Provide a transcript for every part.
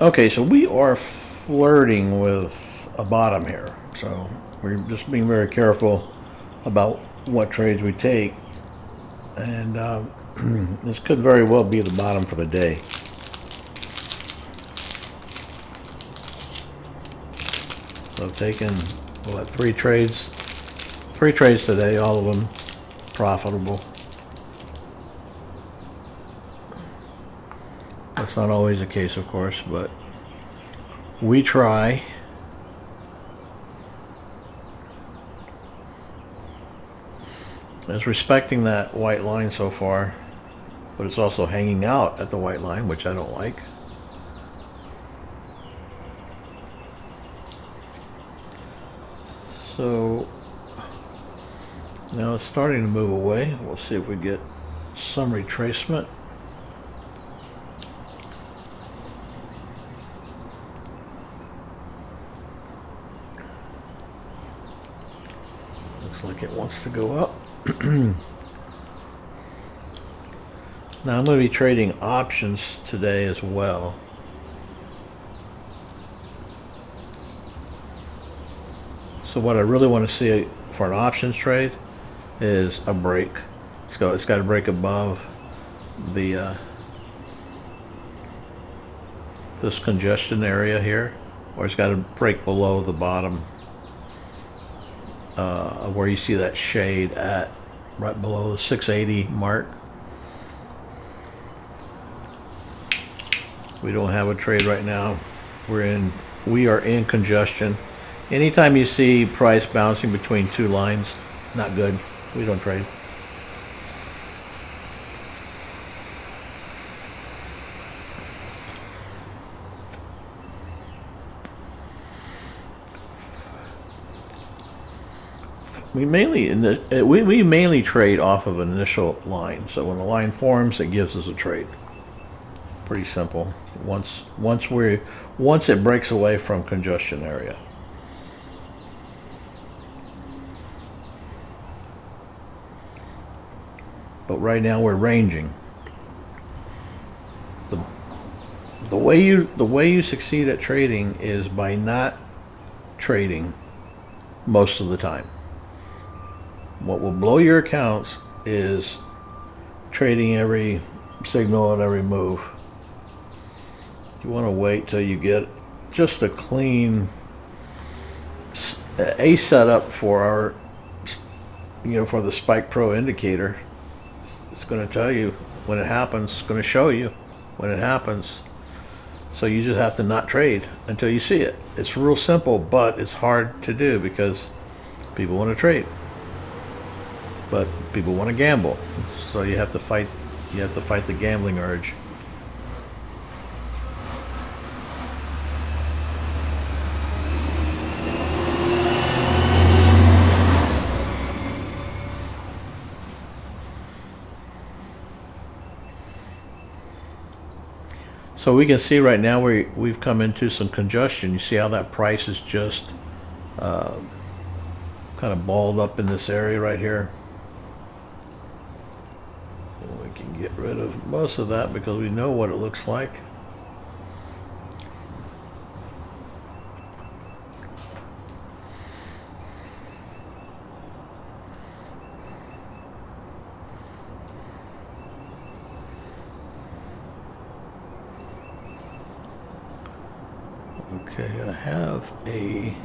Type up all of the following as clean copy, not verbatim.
Okay, so we are flirting with a bottom here. So we're just being very careful about what trades we take. And this could very well be the bottom for the day. So I've taken, what, three trades? Three trades today, all of them profitable. That's not always the case, of course, but we try. It's respecting that white line so far, but it's also hanging out at the white line, which I don't like. So now it's starting to move away. We'll see if we get some retracement. Looks like it wants to go up. Now I'm going to be trading options today as well. So what I really want to see for an options trade is a break. It's got to break above the this congestion area here, or it's got to break below the bottom where you see that shade at right below the 680 mark. We don't have a trade right now. We are in congestion. Anytime you see price bouncing between two lines, not good. We don't trade. We mainly trade off of an initial line. So when the line forms, it gives us a trade. Pretty simple. Once it breaks away from congestion area. But right now we're ranging. The way you succeed at trading is by not trading most of the time. What will blow your accounts is trading every signal and every move. You want to wait till you get just a clean a setup for our, for the SpikePro indicator. It's going to tell you when it happens. It's going to show you when it happens. So you just have to not trade until you see it. It's real simple, but it's hard to do because people want to trade, but people want to gamble. So you have to fight. You have to fight the gambling urge. So we can see right now we've come into some congestion. You see how that price is just kind of balled up in this area right here. And we can get rid of most of that because we know what it looks like. Okay, I have a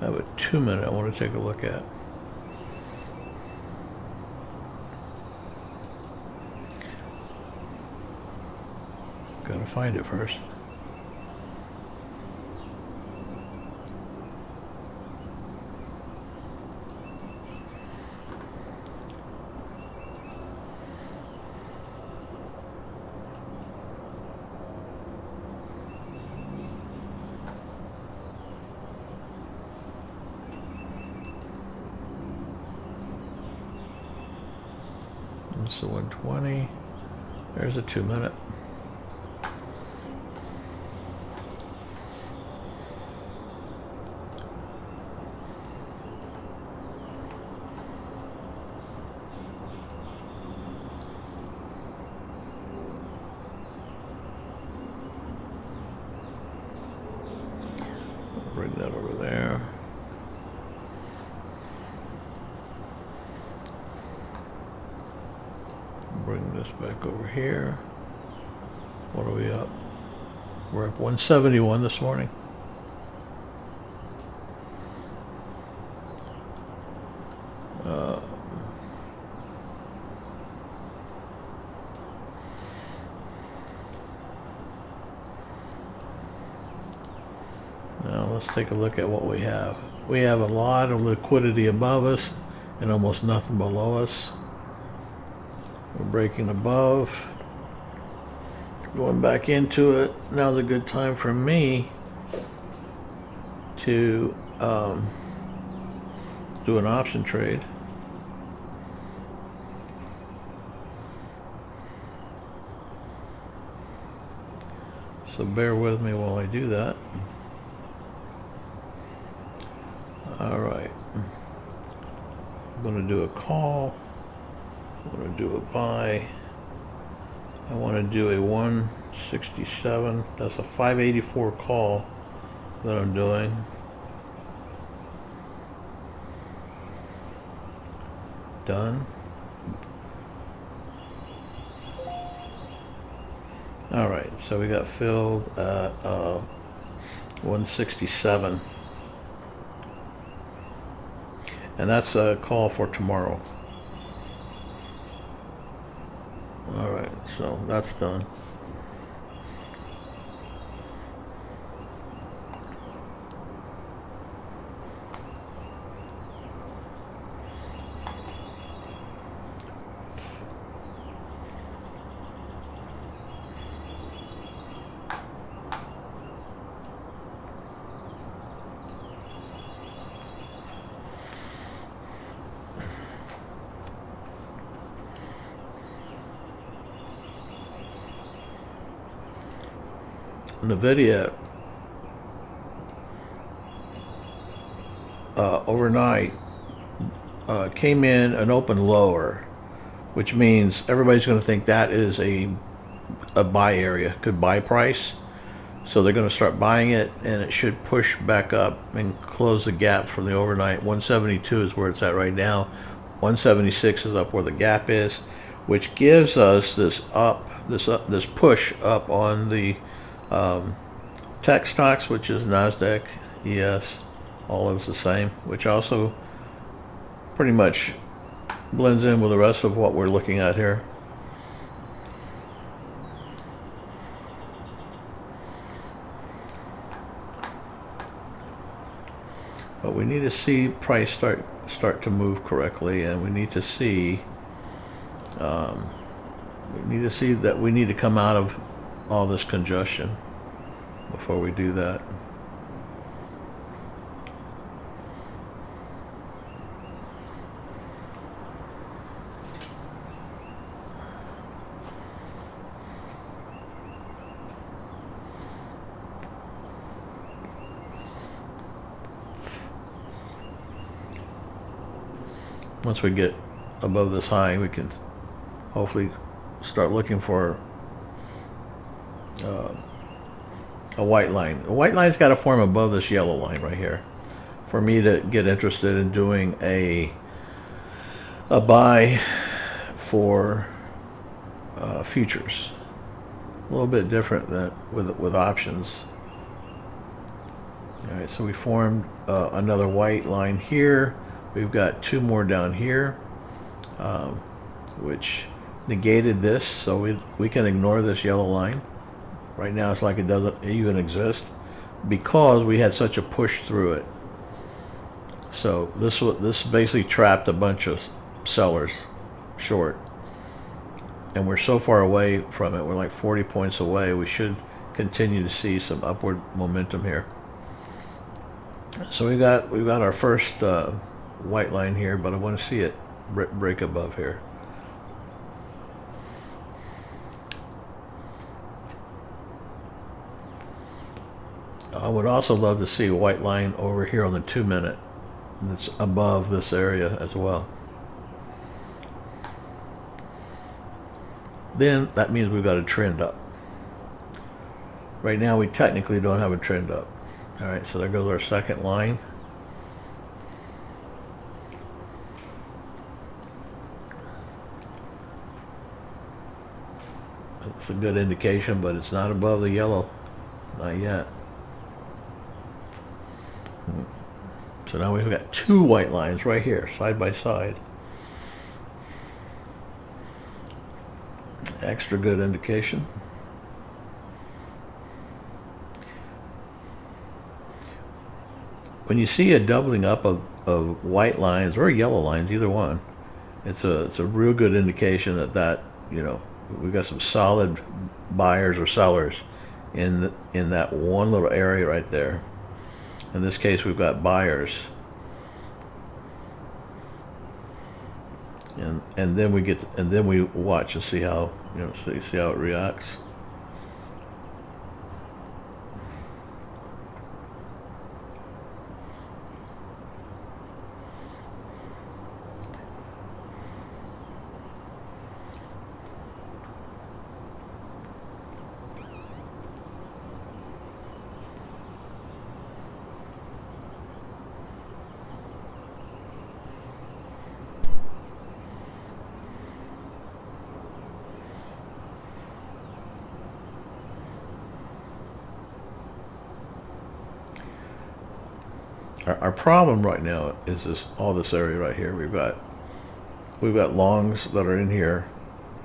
I have a 2-minute I want to take a look at. Gotta find it first. That's the 120. There's a 2-minute. Bring that over there. Bring this back over here. What are we up? We're up 171 this morning. Now let's take a look at what we have. We have a lot of liquidity above us and almost nothing below us. We're breaking above, going back into it. Now's a good time for me to do an option trade. So bear with me while I do that. All right, I'm going to do a call. I'm going to do a buy. I want to do a 167. That's a 584 call that I'm doing. Done. All right, so we got filled at 167. And that's a call for tomorrow. All right, so that's done. NVIDIA overnight came in and opened lower, which means everybody's going to think that is a buy area, good buy price. So they're going to start buying it, and it should push back up and close the gap from the overnight. 172 is where it's at right now. 176 is up where the gap is, which gives us this push up on the tech stocks, which is NASDAQ, ES, all of it's the same, which also pretty much blends in with the rest of what we're looking at here. But we need to see price start to move correctly, and we need to see that we need to come out of all this congestion before we do that. Once we get above this high, we can hopefully start looking for a white line. A white line's got to form above this yellow line right here for me to get interested in doing a buy for futures. A little bit different than with options. All right, so we formed another white line here. We've got two more down here, which negated this, so we can ignore this yellow line. Right now it's like it doesn't even exist because we had such a push through it. So this basically trapped a bunch of sellers short, and we're so far away from it. We're like 40 points away. We should continue to see some upward momentum here. So we've got our first white line here, but I want to see it break above here. I would also love to see a white line over here on the 2 minute that's above this area as well. Then that means we've got a trend up. Right now we technically don't have a trend up. All right, so there goes our second line. It's a good indication, but it's not above the yellow, not yet. So now we've got two white lines right here, side by side. Extra good indication. When you see a doubling up of white lines or yellow lines, either one, it's a real good indication that you know, we've got some solid buyers or sellers in that one little area right there. In this case, we've got buyers, and then we watch and see how, you know, see how it reacts. Our problem right now is all this area right here. We've got longs that are in here,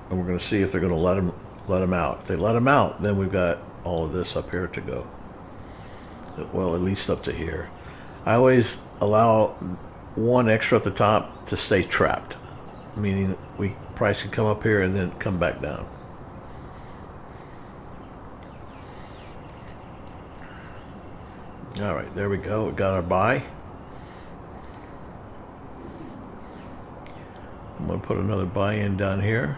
and we're going to see if they're going to let them out. If they let them out, then we've got all of this up here to go. Well, at least up to here. I always allow one extra at the top to stay trapped, meaning price can come up here and then come back down. All right, there we go. We got our buy. I'm going to put another buy in down here.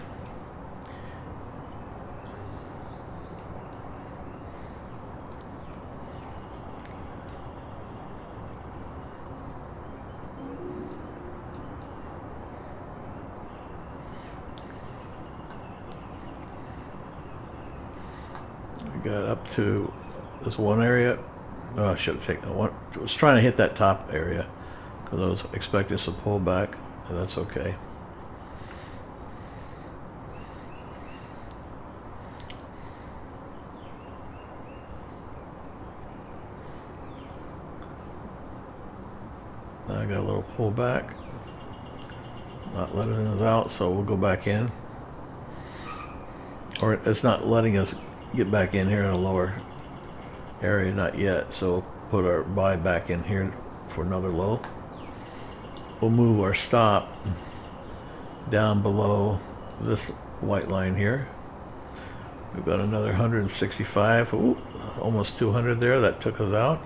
We got up to this one area. Oh, I should have taken one. I was trying to hit that top area because I was expecting some pullback, and that's okay. Now I got a little pullback, not letting us out, so we'll go back in. Or it's not letting us get back in here in a lower area, not yet, so we'll put our buy back in here for another low. We'll move our stop down below this white line here. We've got another 165. Ooh, almost 200 there. That took us out.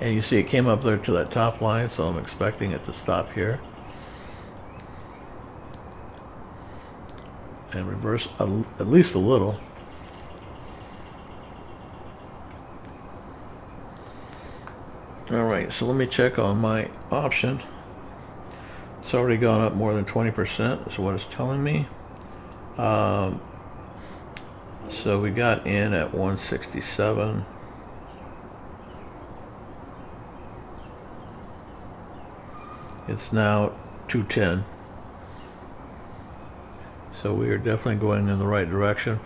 And you see it came up there to that top line, so I'm expecting it to stop here and reverse at least a little. All right, so let me check on my option. It's already gone up more than 20%. That's what it's telling me. So we got in at 167. It's now 210. So we are definitely going in the right direction,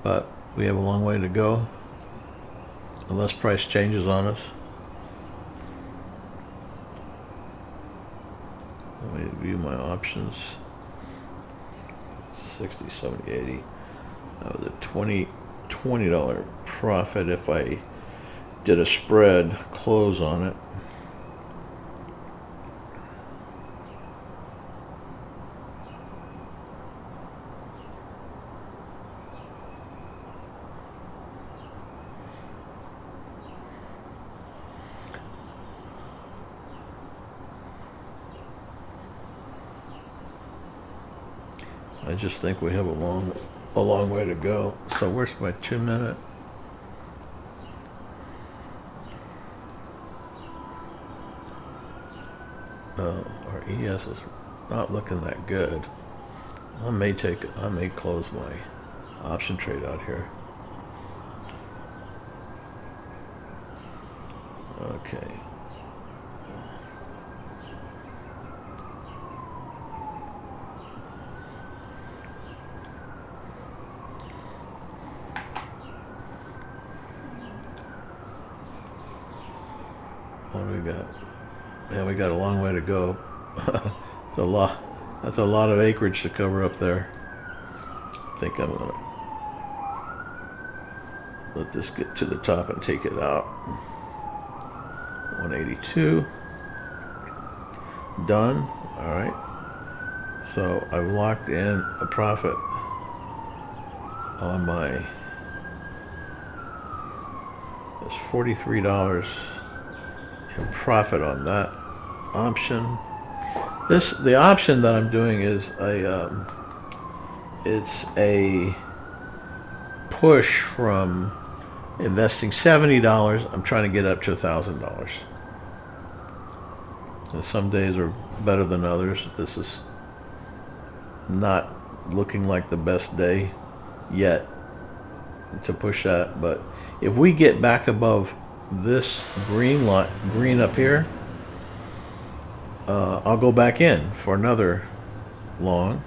but we have a long way to go unless price changes on us. Let me view my options. 60, 70, 80. That was a $20 profit if I did a spread close on it. I just think we have a long way to go. So where's my 2 minute? Our ES is not looking that good. I may close my option trade out here. Okay. What do we got? Yeah, we got a long way to go. It's a lot. That's a lot of acreage to cover up there. I think I'm gonna let this get to the top and take it out. 182. Done. All right. So I've locked in a profit on my. There's $43 in profit on that option. The option that I'm doing is it's a push from investing $70. I'm trying to get up to $1,000. And some days are better than others. This is not looking like the best day yet to push that, but if we get back above this green up here, I'll go back in for another long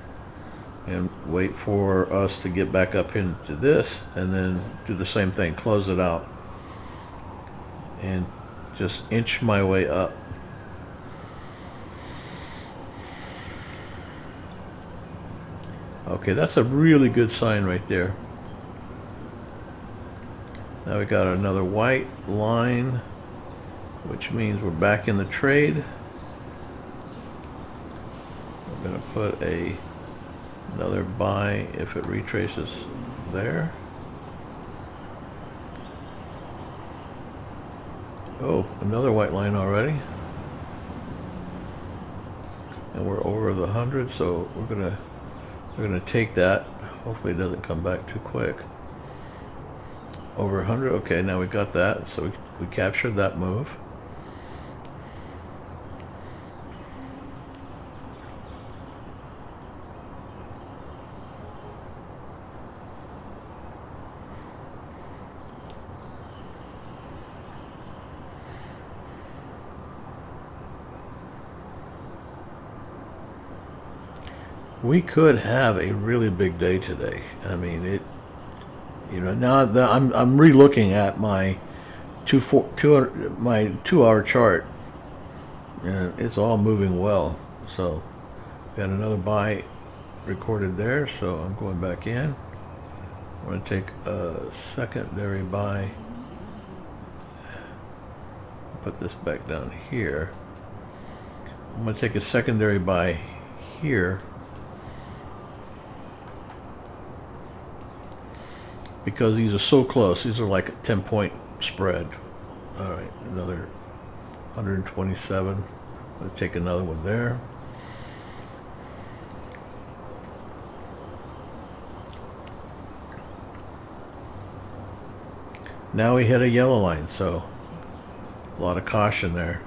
and wait for us to get back up into this, and then do the same thing, close it out and just inch my way up. Okay, that's a really good sign right there. Now we got another white line, which means we're back in the trade. I'm going to put another buy if it retraces there. Oh, another white line already. And we're over the 100, so we're gonna take that. Hopefully it doesn't come back too quick. Over 100. Okay, now we got that, so we captured that move. We could have a really big day today. I mean, now that I'm re-looking at my 2-hour chart, and it's all moving well. So, got another buy recorded there. So I'm going back in. I'm going to take a secondary buy. Put this back down here. I'm going to take a secondary buy here, because these are so close. These are like a 10-point spread. All right, another 127. I'm going to take another one there. Now we hit a yellow line, so a lot of caution there.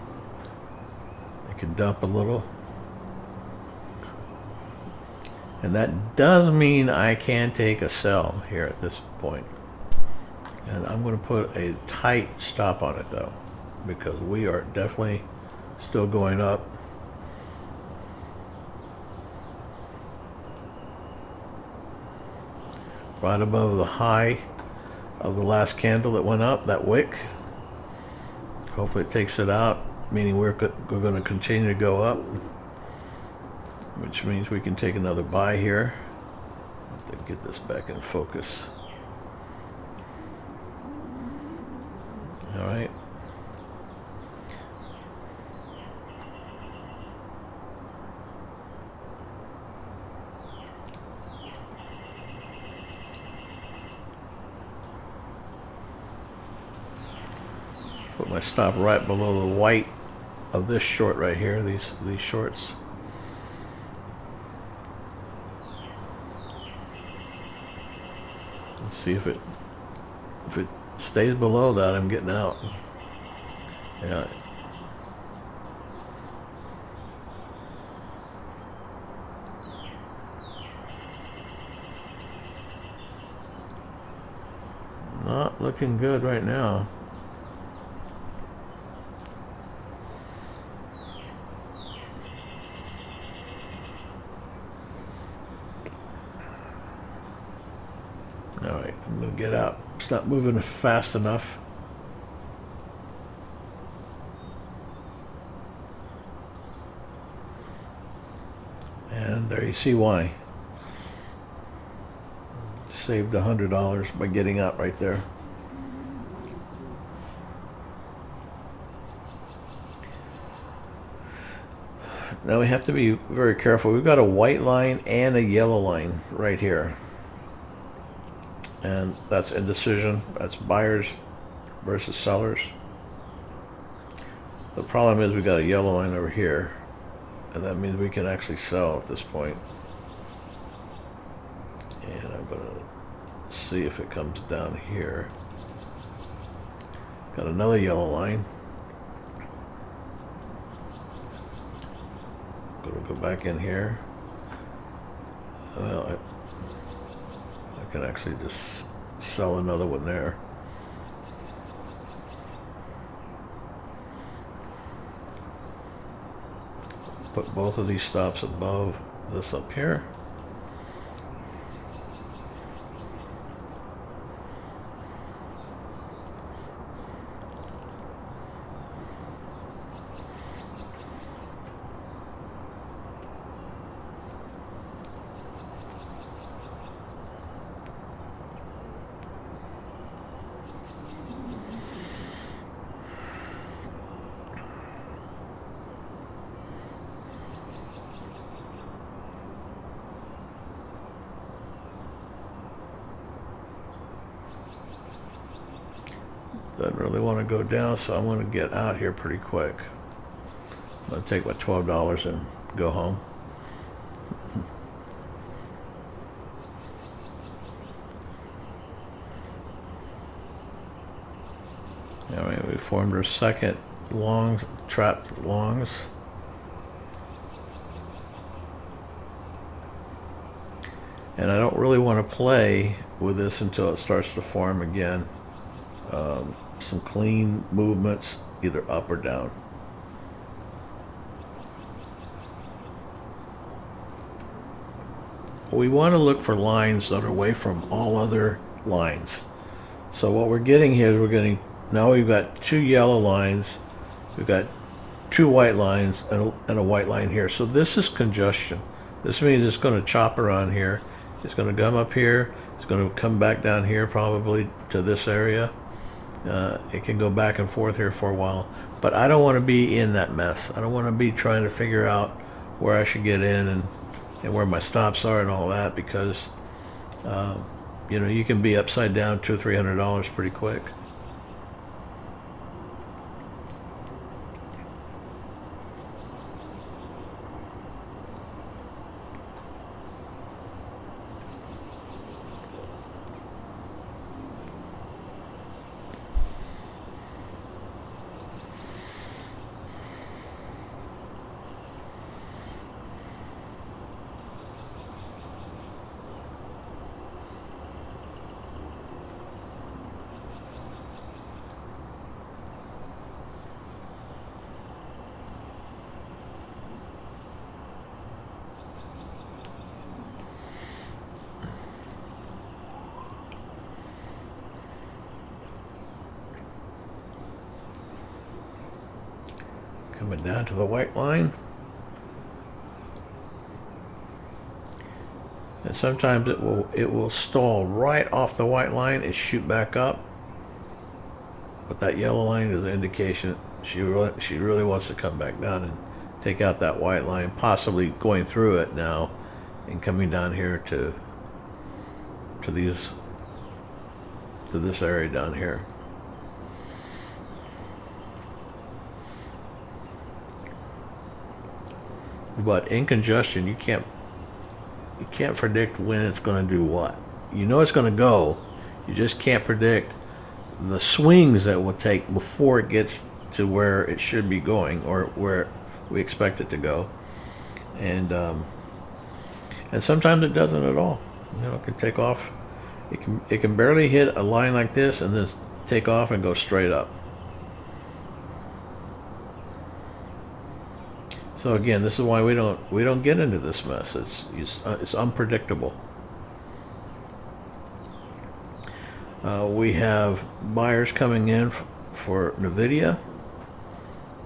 I can dump a little. And that does mean I can take a sell here at this point. And I'm going to put a tight stop on it though, because we are definitely still going up. Right above the high of the last candle that went up, that wick. Hopefully it takes it out, meaning we're going to continue to go up, which means we can take another buy here. Have to get this back in focus. All right. Put my stop right below the white of this short right here, these shorts. Let's see if it stays below that, I'm getting out. Yeah. looking good right now. All right, I'm gonna get out. It's not moving fast enough. And there you see why. Saved $100 by getting out right there. Now we have to be very careful. We've got a white line and a yellow line right here. And that's indecision. That's buyers versus sellers. The problem is we got a yellow line over here. And that means we can actually sell at this point. And I'm going to see if it comes down here. Got another yellow line. Going to go back in here. Well, I can actually just sell another one there. Put both of these stops above this up here. Doesn't really want to go down, so I'm going to get out here pretty quick. I'm going to take my $12 and go home. All right, we formed our second longs, trapped longs. And I don't really want to play with this until it starts to form again. Some clean movements, either up or down. We want to look for lines that are away from all other lines. So what we're getting here is now we've got two yellow lines, we've got two white lines, and a white line here. So this is congestion. This means it's going to chop around here. It's going to come up here. It's going to come back down here probably to this area. It can go back and forth here for a while, but I don't want to be in that mess. I don't want to be trying to figure out where I should get in and where my stops are and all that, because you know, you can be upside down $200 or $300 pretty quick. Coming down to the white line. And sometimes it will stall right off the white line and shoot back up. But that yellow line is an indication she really wants to come back down and take out that white line, possibly going through it now and coming down here to this area down here. But in congestion, you can't predict when it's going to do what. You know it's going to go. You just can't predict the swings that will take before it gets to where it should be going or where we expect it to go. And sometimes it doesn't at all. You know, it can take off. It can barely hit a line like this and then take off and go straight up. So again, this is why we don't get into this mess. It's unpredictable. We have buyers coming in for Nvidia.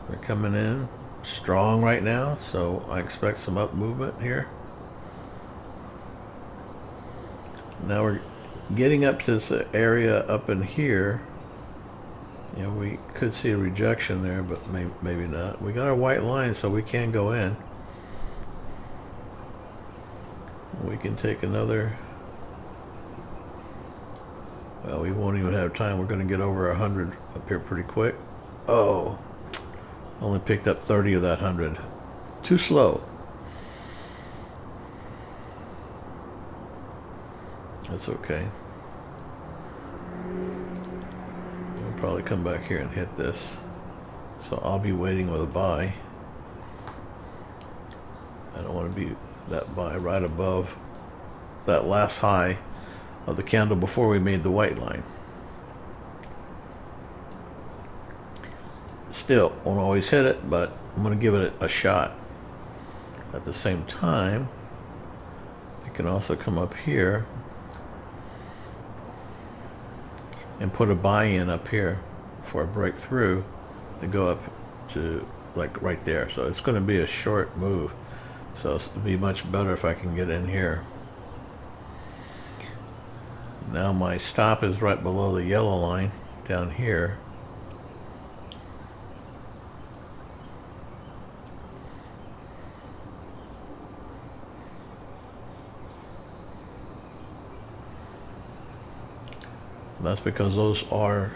They're coming in strong right now, so I expect some up movement here. Now we're getting up to this area up in here. You know, we could see a rejection there, but maybe not. We got our white line, so we can go in. We can take another. Well, we won't even have time. We're going to get over 100 up here pretty quick. Oh, only picked up 30 of that 100. Too slow. That's okay. We'll probably come back here and hit this. So I'll be waiting with a buy. I don't want to be that buy right above that last high of the candle before we made the white line. Still, won't always hit it, but I'm going to give it a shot. At the same time, I can also come up here and put a buy in up here for a breakthrough to go up to like right there. So it's going to be a short move. So it'll be much better if I can get in here. Now my stop is right below the yellow line down here. That's because those are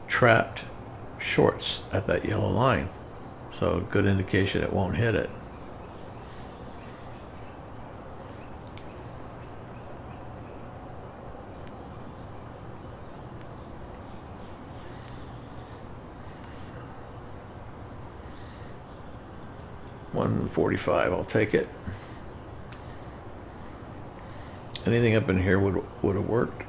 trapped shorts at that yellow line. So good indication it won't hit it. $145, I'll take it. Anything up in here would have worked.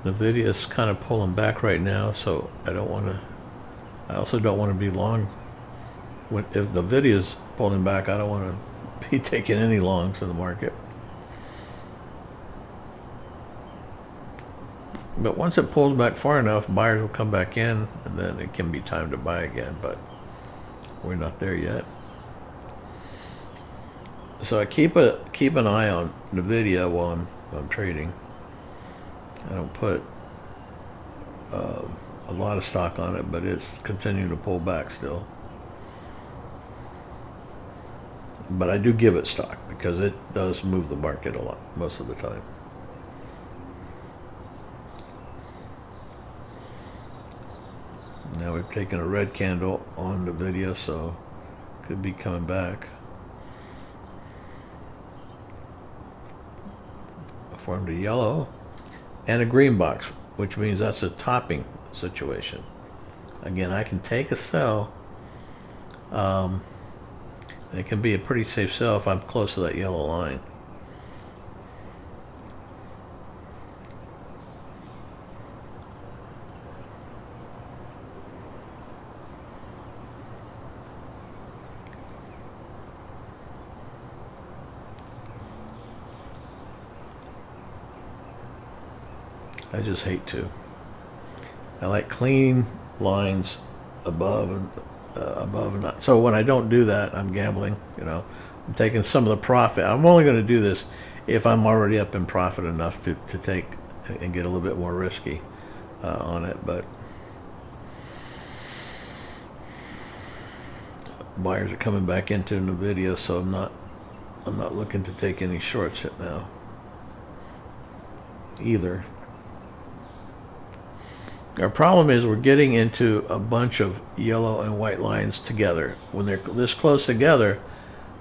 The video is kind of pulling back right now, so I also don't want to be long. If the video is pulling back, I don't want to be taking any longs in the market. But once it pulls back far enough, buyers will come back in, and then it can be time to buy again, but we're not there yet. So I keep an eye on the video while I'm trading. I don't put a lot of stock on it, but it's continuing to pull back still. But I do give it stock because it does move the market a lot most of the time. Now we've taken a red candle on the video, so could be coming back. I formed a yellow and a green box, which means that's a topping situation. Again, I can take a sell. And it can be a pretty safe sell if I'm close to that yellow line. I just hate to. I like clean lines above and not. So when I don't do that, I'm gambling. You know, I'm taking some of the profit. I'm only going to do this if I'm already up in profit enough to take and get a little bit more risky on it. But buyers are coming back into the video, so I'm not looking to take any shorts right now either. Our problem is we're getting into a bunch of yellow and white lines together. When they're this close together,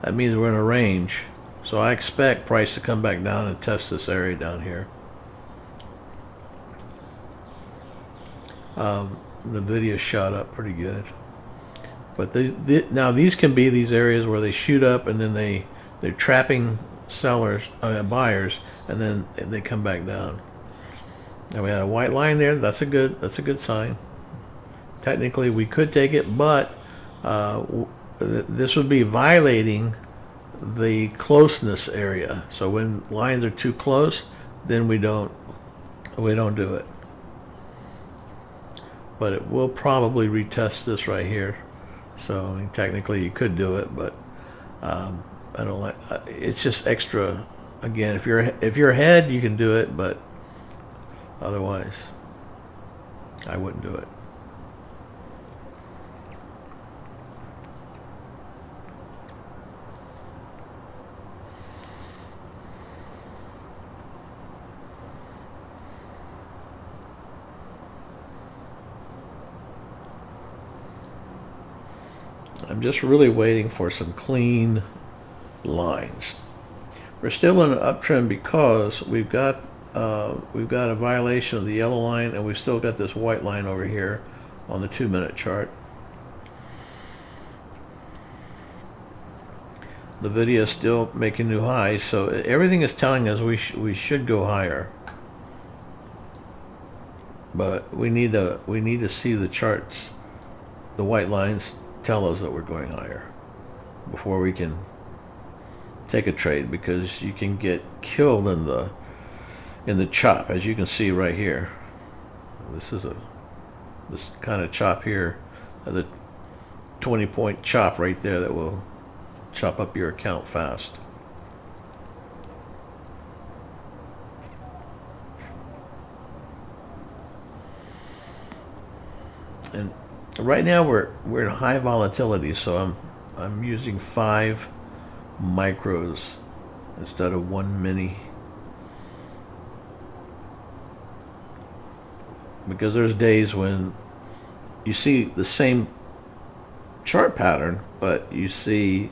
that means we're in a range. So I expect price to come back down and test this area down here. The video shot up pretty good. But now these can be these areas where they shoot up and then they're trapping sellers, buyers, and then they come back down. Now we had a white line there. That's a good sign. Technically, we could take it, but this would be violating the closeness area. So when lines are too close, then we don't do it. But it will probably retest this right here. So I mean, technically, you could do it, but I don't like. It's just extra. Again, if you're ahead, you can do it, but otherwise, I wouldn't do it. I'm just really waiting for some clean lines. We're still in an uptrend because we've got a violation of the yellow line, and we've still got this white line over here on the 2-minute chart. The video is still making new highs, so everything is telling us we should go higher. But we need to see the charts, the white lines tell us that we're going higher before we can take a trade, because you can get killed in the chop, as you can see right here. This kind of chop here, the 20-point chop right there that will chop up your account fast. And right now we're in high volatility, so I'm using 5 micros instead of 1 mini, because there's days when you see the same chart pattern, but you see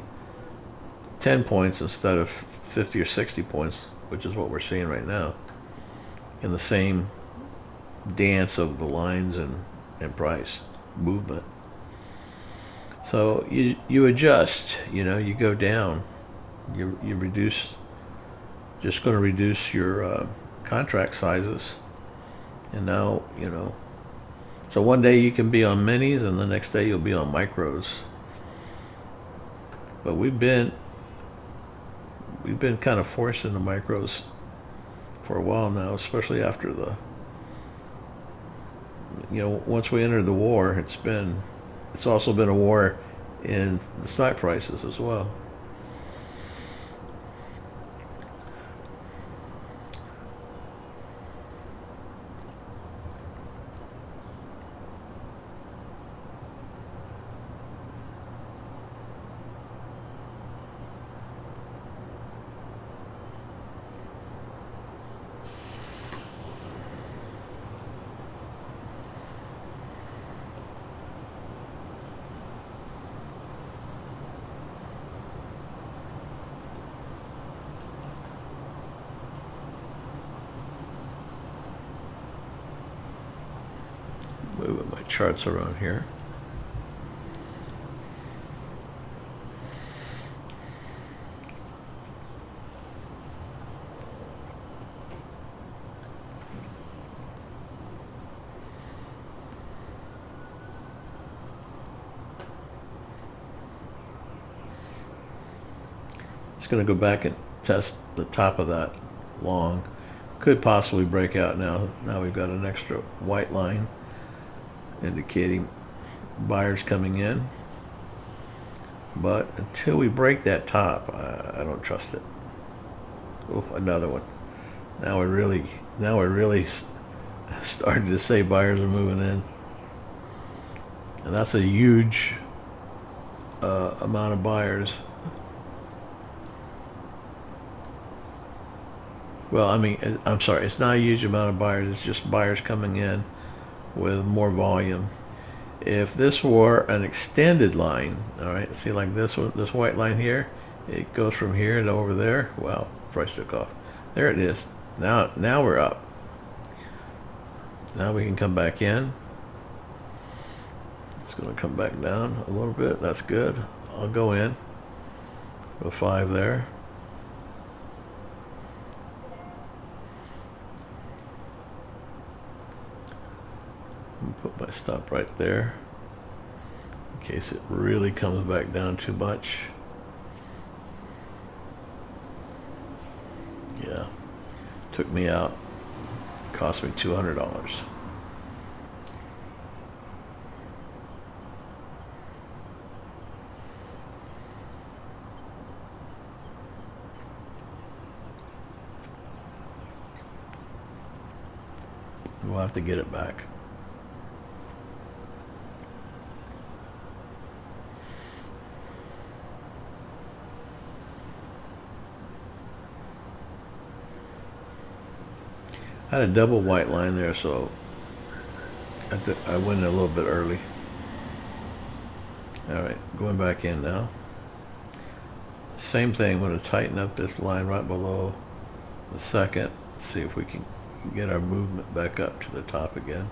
10 points instead of 50 or 60 points, which is what we're seeing right now in the same dance of the lines and price movement. So you adjust, you go down, you reduce, just going to reduce your contract sizes. And now, so one day you can be on minis and the next day you'll be on micros. But we've been kind of forced into micros for a while now, especially after once we entered the war, it's also been a war in the stock prices as well. Moving my charts around here. It's going to go back and test the top of that long. Could possibly break out now. Now we've got an extra white line indicating buyers coming in. But until we break that top, I don't trust it. Oh, another one. Now we're really starting to say buyers are moving in. And that's a huge amount of buyers. Well, I mean, I'm sorry, it's not a huge amount of buyers. It's just buyers coming in with more volume. If this were an extended line, all right, see like this one, this white line here, it goes from here to over there. Wow, price took off. There it is. Now we're up. Now we can come back in. It's going to come back down a little bit. That's good. I'll go in with 5 there. Put my stop right there in case it really comes back down too much. Yeah, took me out, cost me $200. We'll have to get it back. I had a double white line there, so I went a little bit early. All right, going back in now. Same thing, I'm going to tighten up this line right below the second. Let's see if we can get our movement back up to the top again.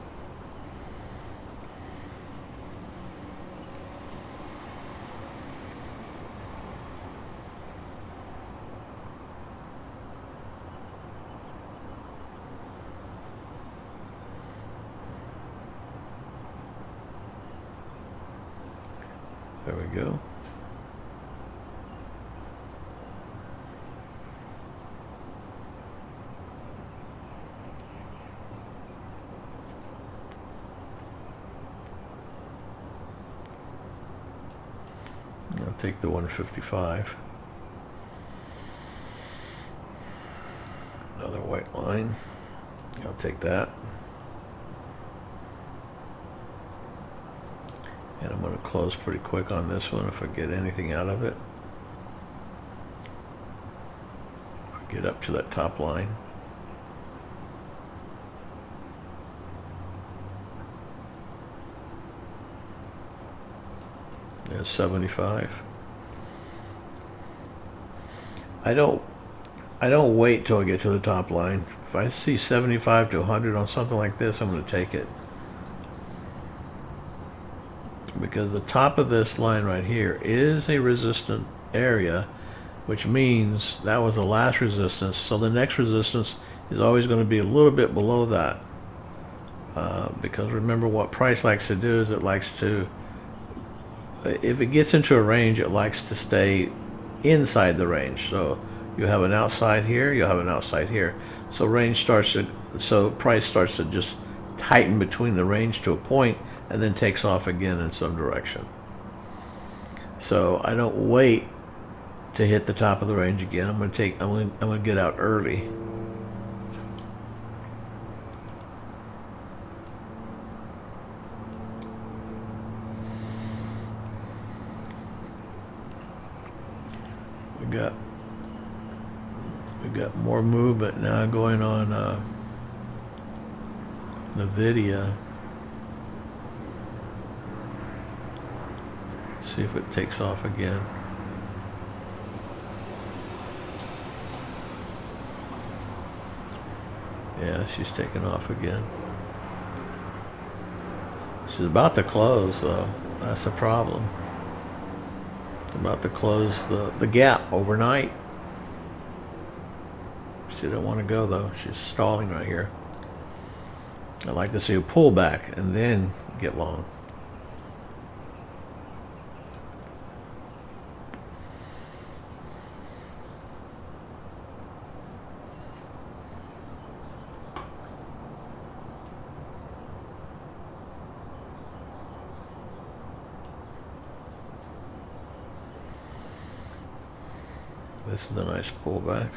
There we go. I'll take the 155. Another white line. I'll take that. And I'm going to close pretty quick on this one if I get anything out of it. Get up to that top line. There's 75. I don't wait till I get to the top line. If I see 75 to 100 on something like this, I'm going to take it. Because the top of this line right here is a resistant area, which means that was the last resistance. So the next resistance is always going to be a little bit below that. Because remember what price likes to do is it likes to, if it gets into a range, it likes to stay inside the range. So you have an outside here, you have an outside here. So price starts to just tighten between the range to a point and then takes off again in some direction. So I don't wait to hit the top of the range again. I'm going to get out early. We got more movement now going on NVIDIA. See if it takes off again. Yeah, she's taking off again. She's about to close though. That's a problem. It's about to close the gap overnight. She don't want to go though. She's stalling right here. I'd like to see a pullback and then get long. This is a nice pullback.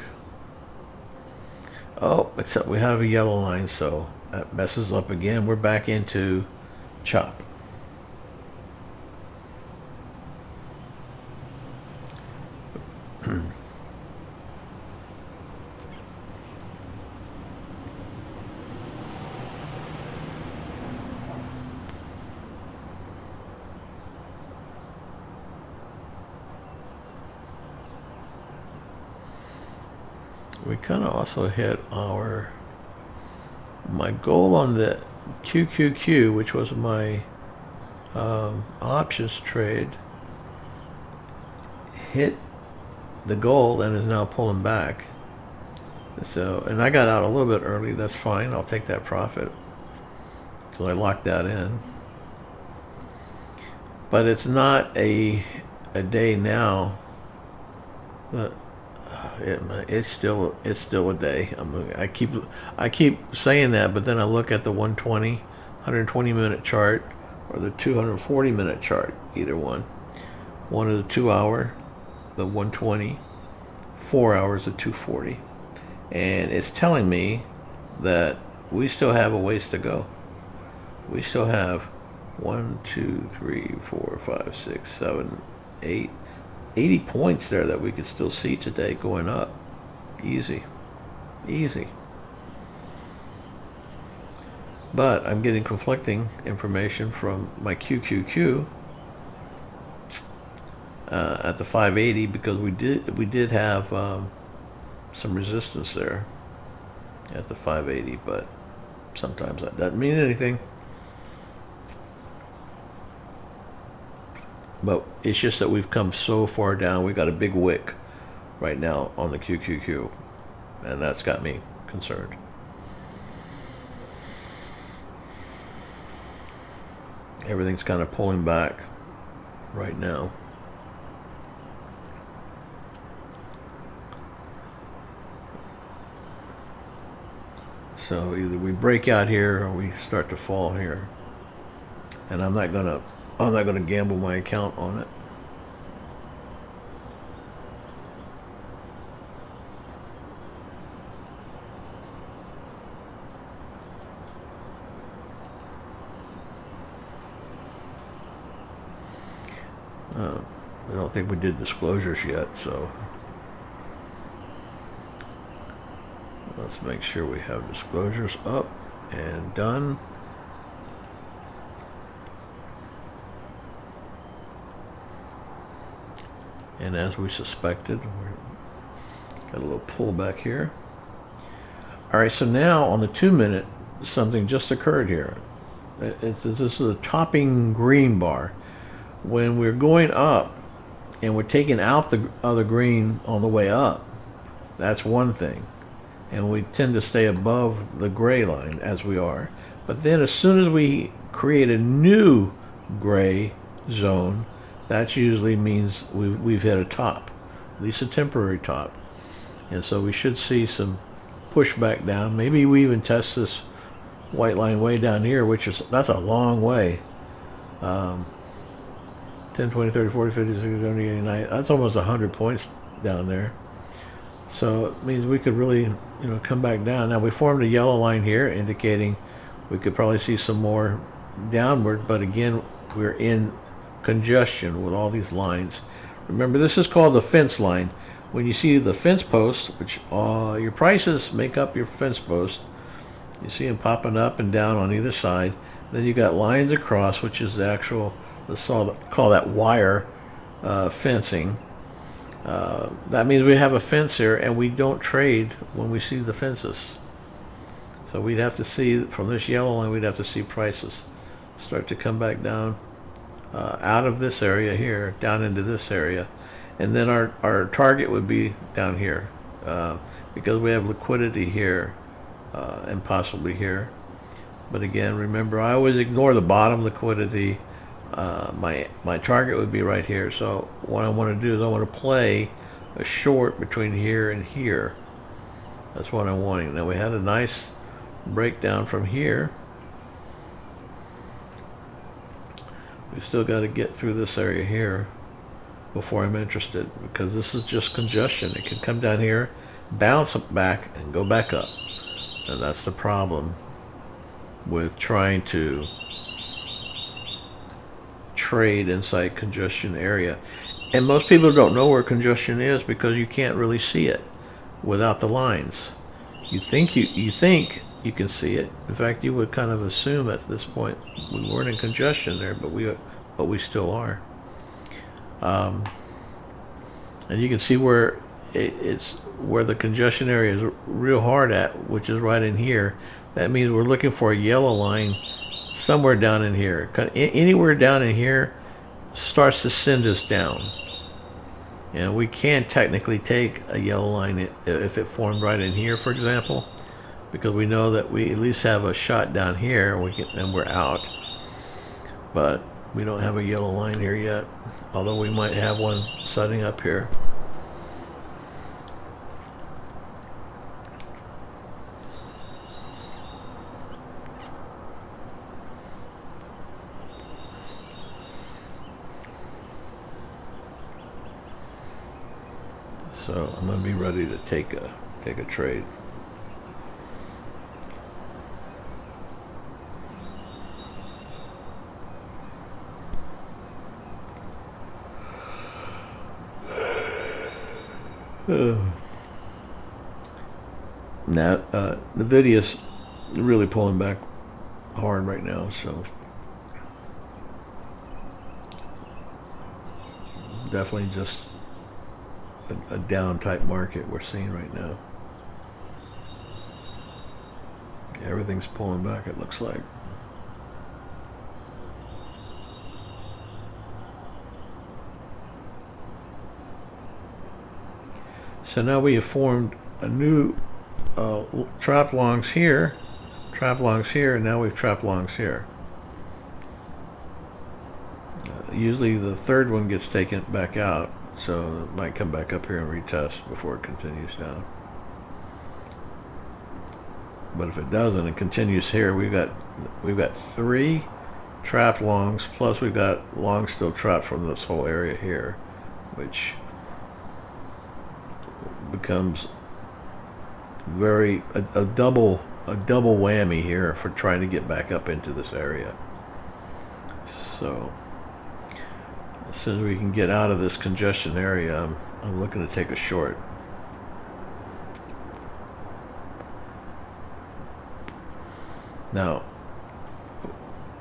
Oh, except we have a yellow line, so that messes up again. We're back into chop. we kind of also hit my goal on the QQQ, which was my options trade, hit the goal and is now pulling back. So, and I got out a little bit early. That's fine. I'll take that profit because I locked that in. But it's not a day now. It's still a day. I keep saying that, but then I look at the 120 minute chart or the 240 minute chart. Either one. One is a 2 hour, the 120. 4 hours of 240. And it's telling me that we still have a ways to go. We still have 1, 2, 3, 4, 5, 6, 7, 8, 80 points there that we could still see today going up. Easy. But I'm getting conflicting information from my QQQ at the 580 because we did have some resistance there at the 580, but sometimes that doesn't mean anything. But it's just that we've come so far down. We got a big wick right now on the QQQ, and that's got me concerned. Everything's kind of pulling back right now. So either we break out here or we start to fall here. And I'm not gonna gamble my account on it. I don't think we did disclosures yet, so let's make sure we have disclosures up and done. And as we suspected, we got a little pullback here. All right, so now on the 2 minute, something just occurred here. This is a topping green bar. When we're going up and we're taking out the other green on the way up, that's one thing. And we tend to stay above the gray line as we are. But then as soon as we create a new gray zone, that usually means we've hit a top, at least a temporary top. And so we should see some pushback down. Maybe we even test this white line way down here, that's a long way. 10, 20, 30, 40, 50, 60, 70, 89. That's almost 100 points down there. So it means we could really, come back down. Now we formed a yellow line here indicating we could probably see some more downward, but again, we're in congestion with all these lines. Remember, this is called the fence line. When you see the fence post, which your prices make up your fence post, you see them popping up and down on either side. Then you got lines across, which is the actual, let's call that wire fencing. That means we have a fence here, and we don't trade when we see the fences. So we'd have to see, from this yellow line, we'd have to see prices start to come back down out of this area here, down into this area. And then our target would be down here because we have liquidity here and possibly here. But again, remember, I always ignore the bottom liquidity. My target would be right here. So what I want to do is I want to play a short between here and here. That's what I'm wanting. Now we had a nice breakdown from here. We still got to get through this area here before I'm interested, because this is just congestion. It can come down here, bounce back, and go back up. And that's the problem with trying to trade inside congestion area. And most people don't know where congestion is because you can't really see it without the lines. You think you can see it. In fact, you would kind of assume at this point we weren't in congestion there, but we still are. And you can see where it's where the congestion area is real hard at, which is right in here. That means we're looking for a yellow line somewhere down in here. Anywhere down in here starts to send us down. And we can technically take a yellow line if it formed right in here, for example, because we know that we at least have a shot down here, and we're out. But we don't have a yellow line here yet, although we might have one setting up here. So I'm going to be ready to take a trade. Now, the video's really pulling back hard right now, so definitely just a down type market we're seeing right now. Everything's pulling back, it looks like. So now we have formed a new trap longs here, and now we've trap longs here. Usually the third one gets taken back out, so it might come back up here and retest before it continues down. But if it doesn't, it continues here. We've got 3 trap longs, plus we've got longs still trapped from this whole area here, which becomes a double whammy here for trying to get back up into this area. So as soon as we can get out of this congestion area, I'm looking to take a short. Now,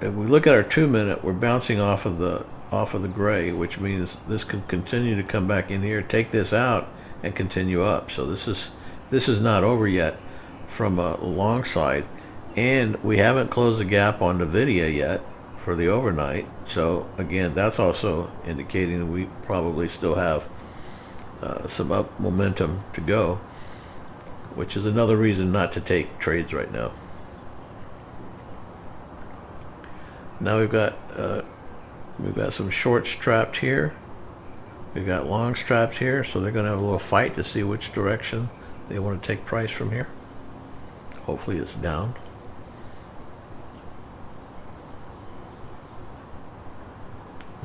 if we look at our 2-minute, we're bouncing off of the gray, which means this can continue to come back in here, take this out, and continue up. So this is not over yet from a long side, and we haven't closed the gap on Nvidia yet for the overnight. So again, that's also indicating that we probably still have some up momentum to go, which is another reason not to take trades right now. Now we've got some shorts trapped here. We've got longs trapped here, so they're going to have a little fight to see which direction they want to take price from here. Hopefully it's down.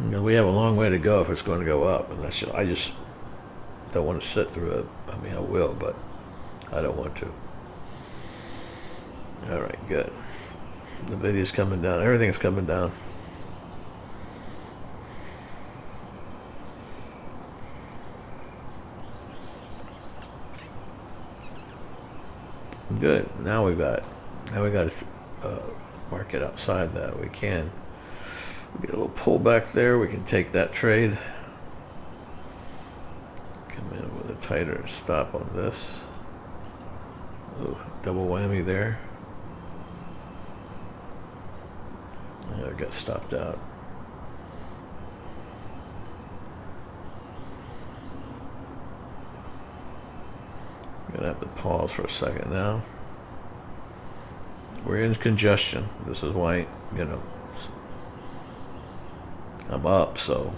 You know, we have a long way to go if it's going to go up, and I just don't want to sit through it. I mean, I will, but I don't want to. All right, good. The video's coming down. Everything's coming down. Good. Now we got a market outside that. We can get a little pullback there. We can take that trade. Come in with a tighter stop on this. Ooh, double whammy there. I got stopped out. I'm gonna have to pause for a second now. We're in congestion. This is why, you know, I'm up, so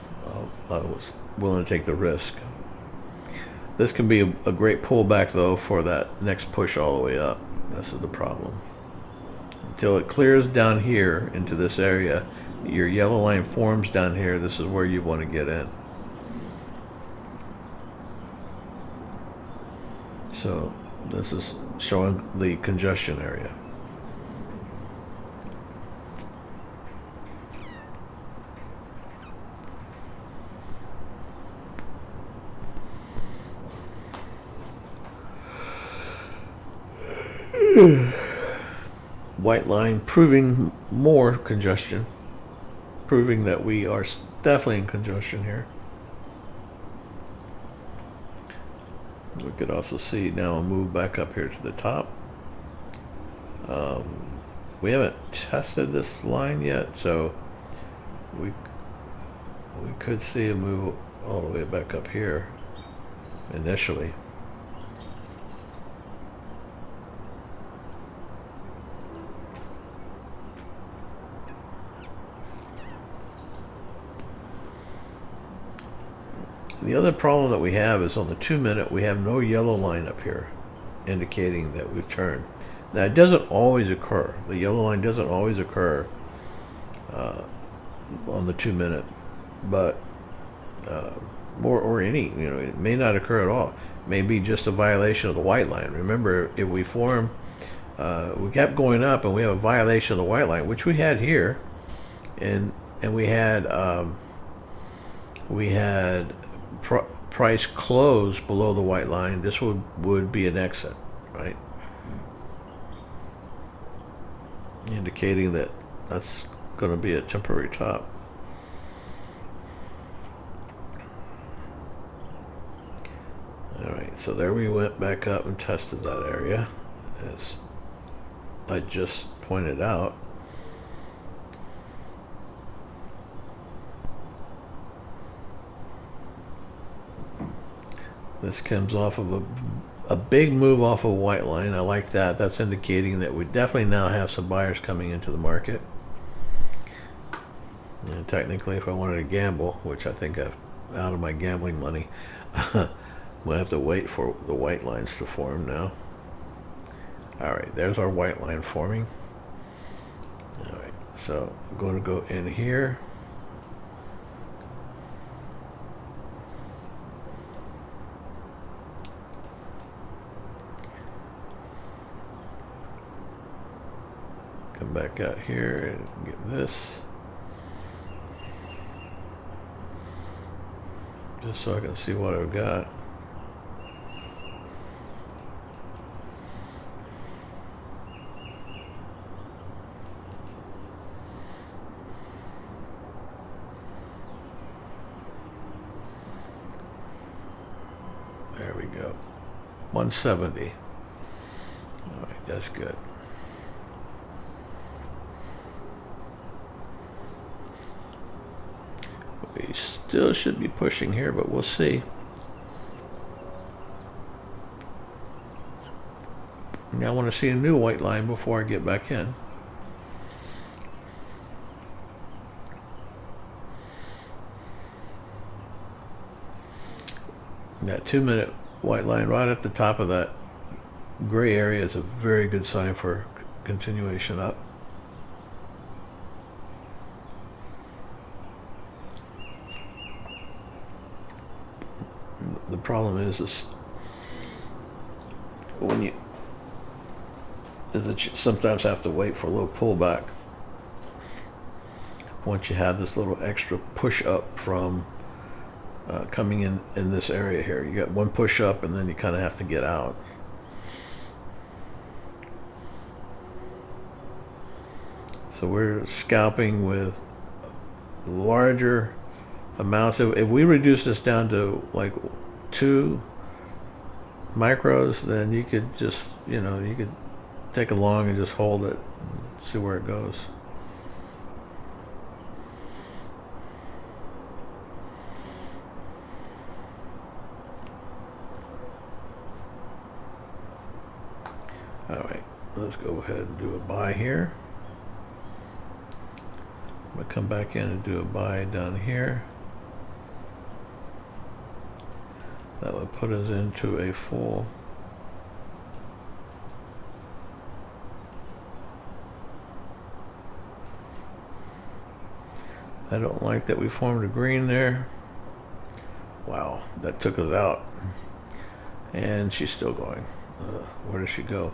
I was willing to take the risk. This can be a great pullback though for that next push all the way up. This is the problem. Until it clears down here into this area, your yellow line forms down here. This is where you want to get in. So this is showing the congestion area. White line proving more congestion, proving that we are definitely in congestion here. We could also see now a move back up here to the top. We haven't tested this line yet, so we could see a move all the way back up here initially. The other problem that we have is on the 2-minute, we have no yellow line up here indicating that we've turned. Now, it doesn't always occur. The yellow line doesn't always occur on the 2-minute, but or any, it may not occur at all. It may be just a violation of the white line. Remember, if we form, we kept going up and we have a violation of the white line, which we had here, and we had price close below the white line. This would be an exit, right? Indicating that that's going to be a temporary top. All right, so there we went back up and tested that area, as I just pointed out. This comes off of a big move off of a white line. I like that. That's indicating that we definitely now have some buyers coming into the market. And technically, if I wanted to gamble, which I think I'm out of my gambling money, I'm going to have to wait for the white lines to form now. All right, there's our white line forming. All right, so I'm going to go in here. Come back out here and get this. Just so I can see what I've got. There we go. 170. All right, that's good. We still should be pushing here, but we'll see. Now I want to see a new white line before I get back in. That 2-minute white line right at the top of that gray area is a very good sign for continuation up. The problem is when you sometimes have to wait for a little pullback once you have this little extra push up from coming in this area here. You got one push up and then you kind of have to get out. So we're scalping with larger amounts. If we reduce this down to like 2 micros, then you could just, you could take a long and just hold it and see where it goes. All right, let's go ahead and do a buy here. I'm gonna come back in and do a buy down here. That would put us into a full. I don't like that we formed a green there. Wow, that took us out. And she's still going. Where does she go?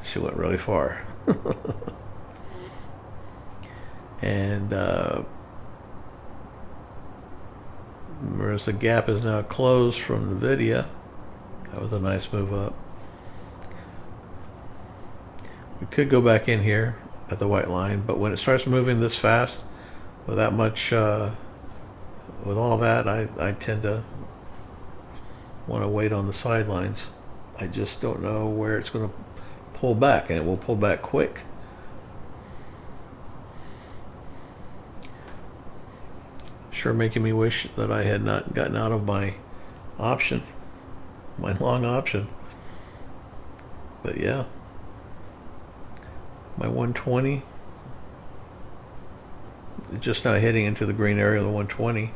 She went really far. And whereas the gap is now closed from the video. That was a nice move up. We could go back in here at the white line, but when it starts moving this fast, with that much, with all that, I tend to want to wait on the sidelines. I just don't know where it's going to pull back, and it will pull back quick. Sure making me wish that I had not gotten out of my option, my long option. But yeah, my 120, just now hitting into the green area of the 120,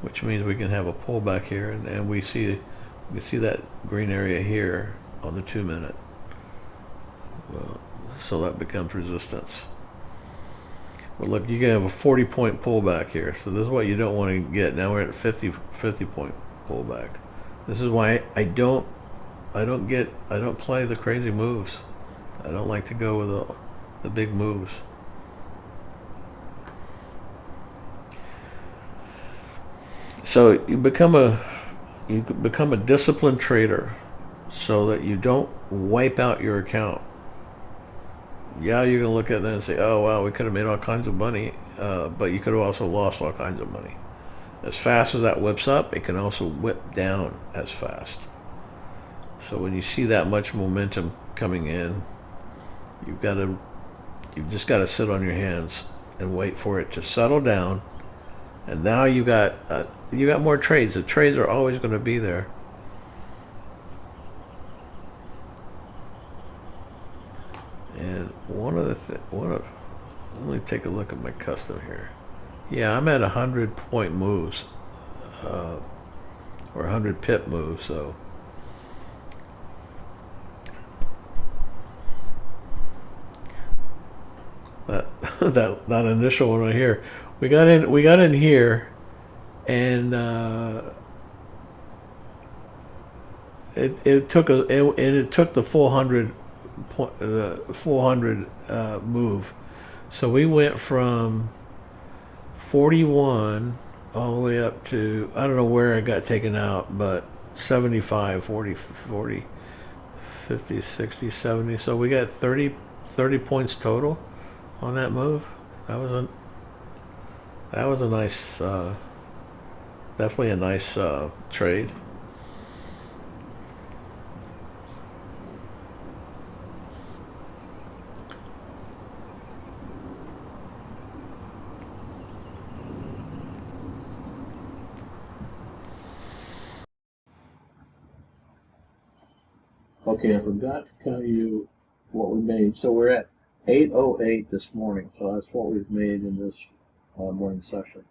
which means we can have a pullback here, and we can see that green area here on the 2-minute. So that becomes resistance. But look, you can have a 40-point pullback here. So this is what you don't want to get. Now we're at a 50-point pullback. This is why I don't play the crazy moves. I don't like to go with the big moves. So you become a disciplined trader so that you don't wipe out your account. Yeah, you're going to look at that and say, oh, wow, we could have made all kinds of money, but you could have also lost all kinds of money. As fast as that whips up, it can also whip down as fast. So when you see that much momentum coming in, you've just got to sit on your hands and wait for it to settle down. And now you got more trades. The trades are always going to be there. And let me take a look at my custom here. Yeah, I'm at 100-point moves, or 100 pip moves. So that initial one right here, we got in here, and it took the 400 move. So we went from 41 all the way up to, I don't know where it got taken out, but 75, 40, 50, 60, 70. So we got 30 points total on that move. That was a nice, definitely a nice trade. Okay, I forgot to tell you what we made. So we're at 8:08 this morning. So that's what we've made in this morning session.